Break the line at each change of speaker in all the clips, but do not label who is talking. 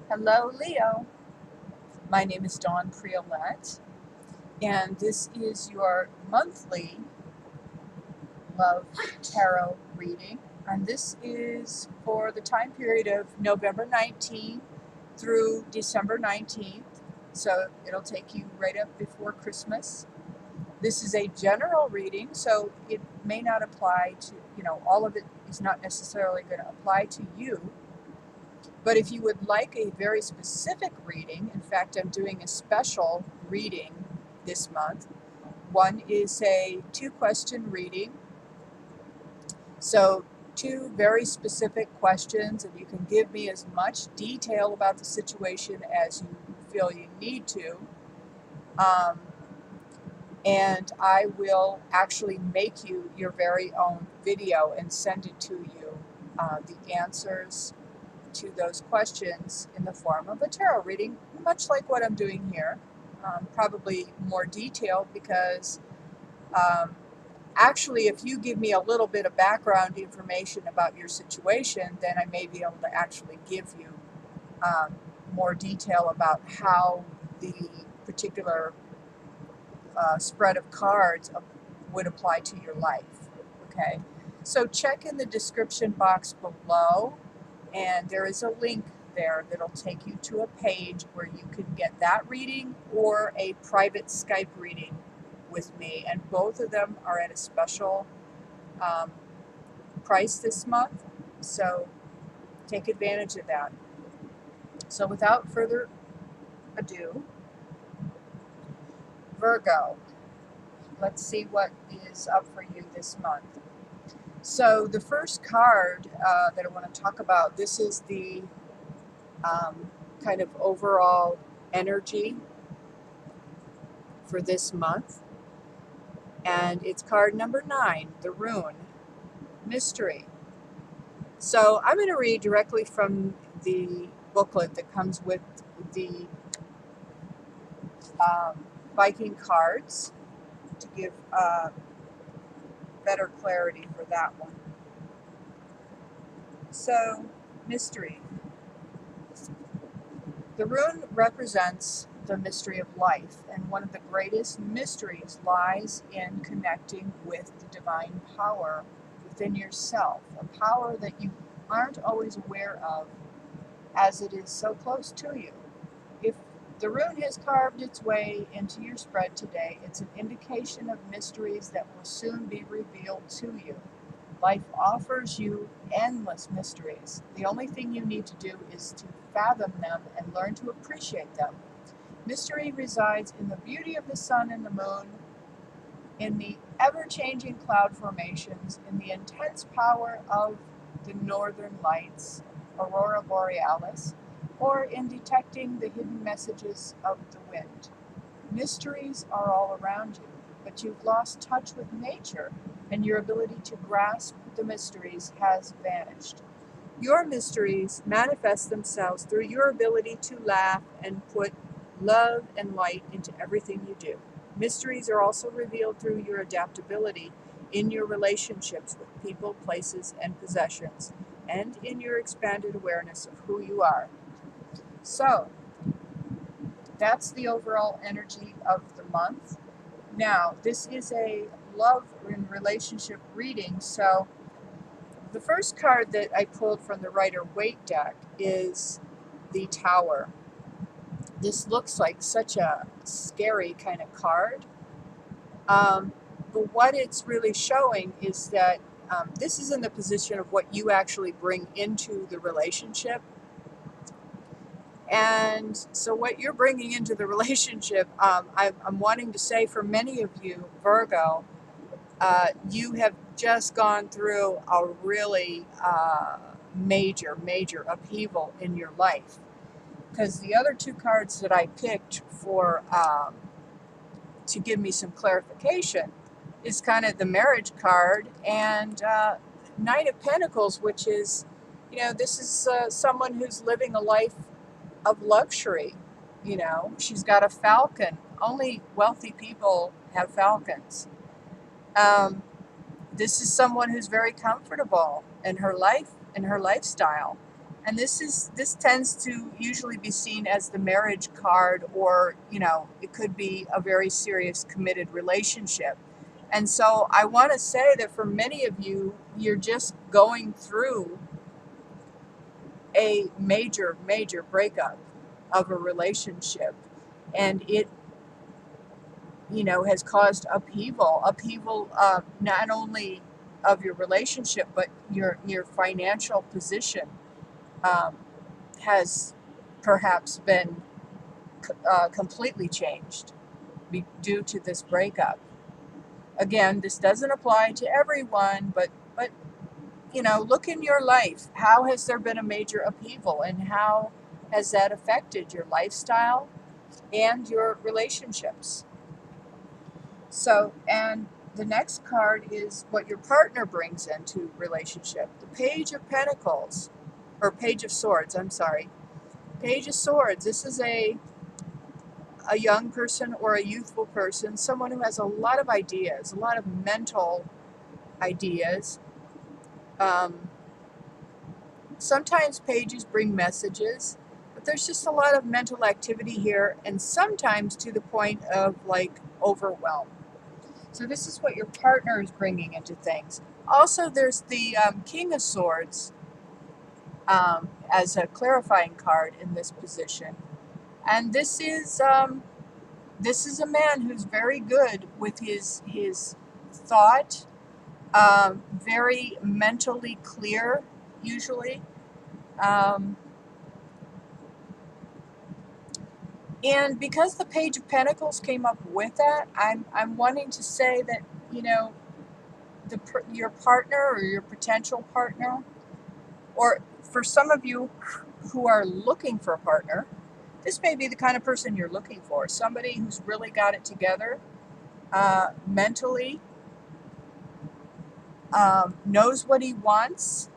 Hello, Leo. My name is Dawn Priolet, and this is your monthly Love Tarot reading. And this is for the time period of November 19th through December 19th. So it'll take you right up before Christmas. This is a general reading, so it may not apply to, all of it is not necessarily going to apply to you. But if you would like a very specific reading, in fact, I'm doing a special reading this month. One is a 2-question reading. So 2 very specific questions, and you can give me as much detail about the situation as you feel you need to. And I will actually make you your very own video and send it to you, the answers to those questions in the form of a tarot reading, much like what I'm doing here, probably more detailed because actually if you give me a little bit of background information about your situation, then I may be able to actually give you more detail about how the particular spread of cards would apply to your life. Okay, so check in the description box below, and there is a link there that'll take you to a page where you can get that reading or a private Skype reading with me, and both of them are at a special price this month, so take advantage of that. So without further ado, Virgo, let's see what is up for you this month. So the first card that I want to talk about, this is the kind of overall energy for this month. And it's card number 9, the Rune, Mystery. So I'm going to read directly from the booklet that comes with the Viking cards to give better clarity for that one. So, mystery. The rune represents the mystery of life, and one of the greatest mysteries lies in connecting with the divine power within yourself, a power that you aren't always aware of as it is so close to you. If the rune has carved its way into your spread today, it's an indication of mysteries that will soon be revealed to you. Life offers you endless mysteries. The only thing you need to do is to fathom them and learn to appreciate them. Mystery resides in the beauty of the sun and the moon, in the ever-changing cloud formations, in the intense power of the northern lights, aurora borealis, or in detecting the hidden messages of the wind. Mysteries are all around you, but you've lost touch with nature, and your ability to grasp the mysteries has vanished. Your mysteries manifest themselves through your ability to laugh and put love and light into everything you do. Mysteries are also revealed through your adaptability in your relationships with people, places, and possessions, and in your expanded awareness of who you are. So, that's the overall energy of the month. Now, this is a love and relationship reading, so the first card that I pulled from the Rider-Waite deck is the Tower. This looks like such a scary kind of card, but what it's really showing is that this is in the position of what you actually bring into the relationship. And so what you're bringing into the relationship, I'm wanting to say for many of you, Virgo, you have just gone through a really major upheaval in your life. Because the other 2 cards that I picked for to give me some clarification is kind of the marriage card and Knight of Pentacles, which is, this is someone who's living a life of luxury. She's got a falcon. Only wealthy people have falcons. This is someone who's very comfortable in her life, in her lifestyle. And this tends to usually be seen as the marriage card, or it could be a very serious committed relationship. And so I want to say that for many of you, you're just going through a major breakup of a relationship, and it has caused upheaval, not only of your relationship, but your financial position um, has perhaps been completely changed due to this breakup. Again, this doesn't apply to everyone, but look in your life. How has there been a major upheaval, and how has that affected your lifestyle and your relationships? So, and the next card is what your partner brings into relationship. The Page of Pentacles, or Page of Swords, I'm sorry. Page of Swords. This is a young person or a youthful person, someone who has a lot of ideas, a lot of mental ideas. Sometimes pages bring messages, but there's just a lot of mental activity here, and sometimes to the point of like overwhelm. So this is what your partner is bringing into things. Also, there's the King of Swords as a clarifying card in this position, and this is a man who's very good with his thought, very mentally clear usually. Um, and because the Page of Pentacles came up with that, I'm wanting to say that your partner or your potential partner, or for some of you who are looking for a partner, this may be the kind of person you're looking for. Somebody who's really got it together mentally, knows what he wants,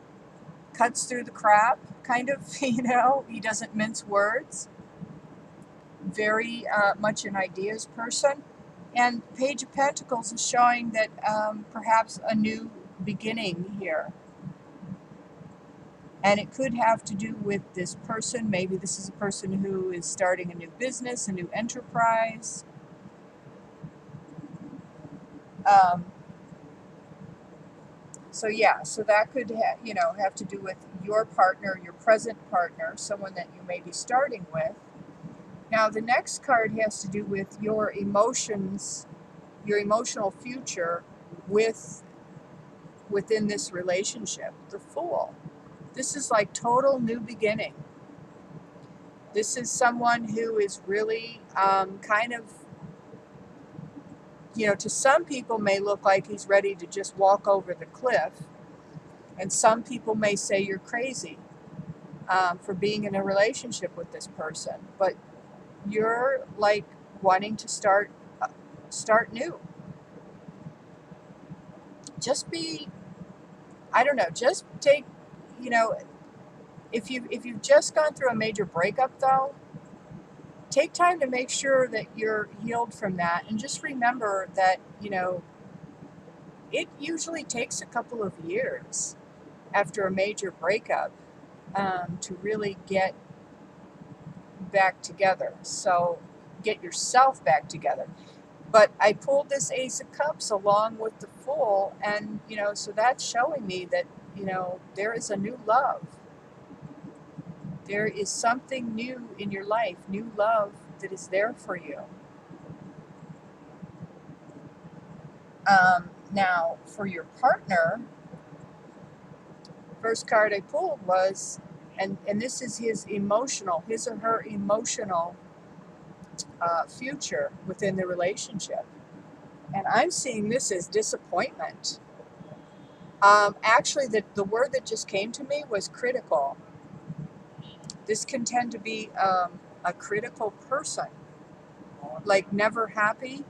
cuts through the crap, kind of, he doesn't mince words, very much an ideas person. And Page of Pentacles is showing that perhaps a new beginning here. And it could have to do with this person. Maybe this is a person who is starting a new business, a new enterprise. So yeah, so that could have to do with your partner, your present partner, someone that you may be starting with. Now the next card has to do with your emotions, your emotional future within this relationship. The Fool. This is like total new beginning. This is someone who is really kind of, to some people may look like he's ready to just walk over the cliff. And some people may say you're crazy for being in a relationship with this person. But you're like wanting to start new. Just be, I don't know, just take, if you've just gone through a major breakup though, take time to make sure that you're healed from that, and just remember that it usually takes a couple of years after a major breakup to really get back together. So get yourself back together. But I pulled this Ace of Cups along with the Fool, and so that's showing me that there is a new love. There is something new in your life, new love that is there for you. Now, for your partner, first card I pulled was, and this is his or her emotional future within the relationship. And I'm seeing this as disappointment. Actually, the word that just came to me was critical. This can tend to be a critical person, like never happy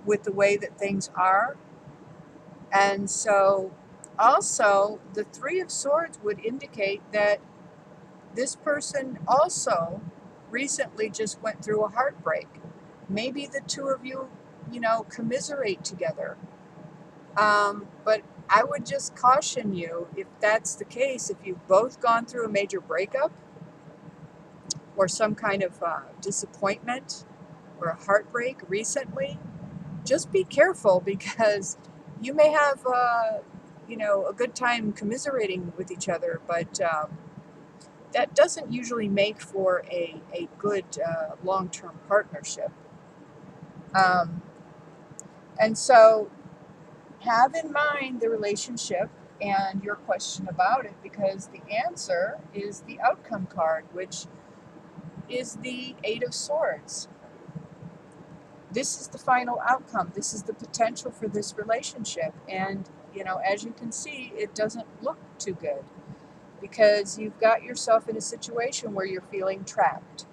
with the way that things are. And so also the Three of Swords would indicate that this person also recently just went through a heartbreak. Maybe the two of you, commiserate together. But I would just caution you, if that's the case, if you've both gone through a major breakup or some kind of disappointment or a heartbreak recently, just be careful, because you may have, a good time commiserating with each other, but that doesn't usually make for a good long-term partnership. Um, and so have in mind the relationship and your question about it, because the answer is the outcome card, which is the Eight of Swords. This is the final outcome. This is the potential for this relationship. And, as you can see, it doesn't look too good, because you've got yourself in a situation where you're feeling trapped.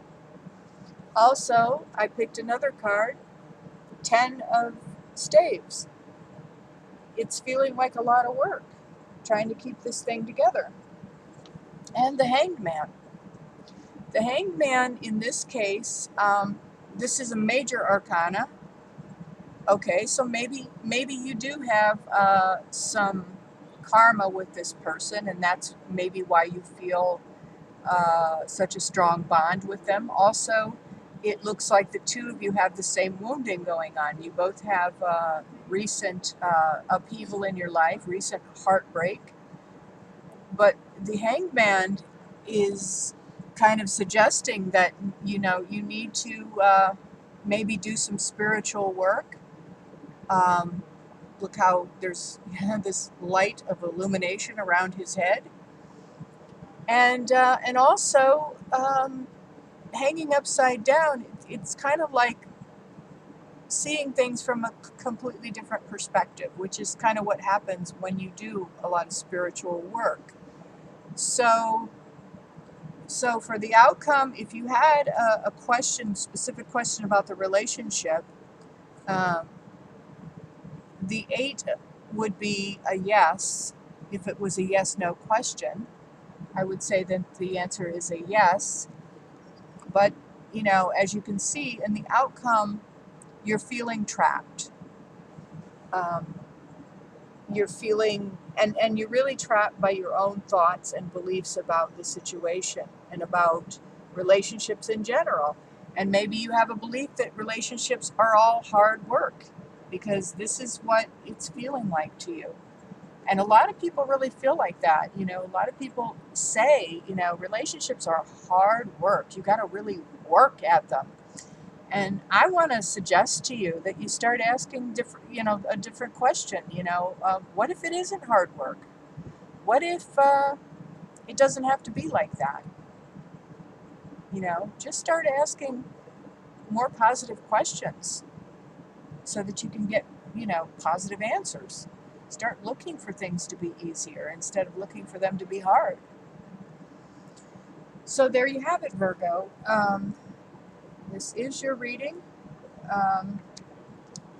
Also, I picked another card, 10 of Staves. It's feeling like a lot of work trying to keep this thing together. And the Hanged Man. The Hanged Man in this case, this is a major arcana. Okay, so maybe you do have some karma with this person, and that's maybe why you feel such a strong bond with them. Also, it looks like the two of you have the same wounding going on. You both have recent upheaval in your life, recent heartbreak. But the Hanged Man is kind of suggesting that, you need to maybe do some spiritual work. Look how there's this light of illumination around his head. And also, hanging upside down, it's kind of like seeing things from a completely different perspective, which is kind of what happens when you do a lot of spiritual work. So for the outcome, if you had a specific question about the relationship, the 8 would be a yes. If it was a yes/no question, I would say that the answer is a yes. But, as you can see in the outcome, you're feeling trapped. You're feeling, and you're really trapped by your own thoughts and beliefs about the situation and about relationships in general. And maybe you have a belief that relationships are all hard work, because this is what it's feeling like to you. And a lot of people really feel like that. A lot of people say, relationships are hard work. You got to really work at them. And I want to suggest to you that you start asking a different question. What if it isn't hard work? What if it doesn't have to be like that? Just start asking more positive questions so that you can get, positive answers. Start looking for things to be easier instead of looking for them to be hard. So there you have it, Virgo. This is your reading,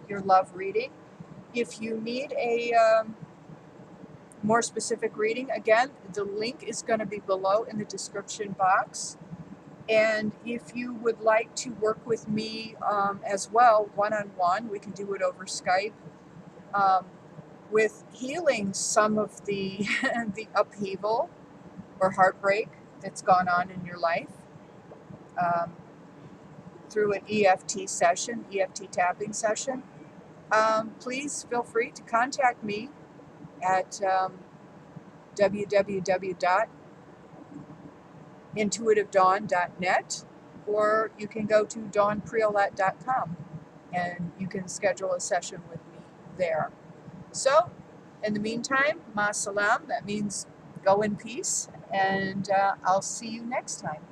your love reading. If you need a more specific reading, again, the link is going to be below in the description box. And if you would like to work with me as well, one-on-one, we can do it over Skype, with healing some of the the upheaval or heartbreak that's gone on in your life, through an EFT session, EFT tapping session. Please feel free to contact me at www.intuitivedawn.net, or you can go to dawnpriolette.com and you can schedule a session with me there. So, in the meantime, ma salam, that means go in peace, and I'll see you next time.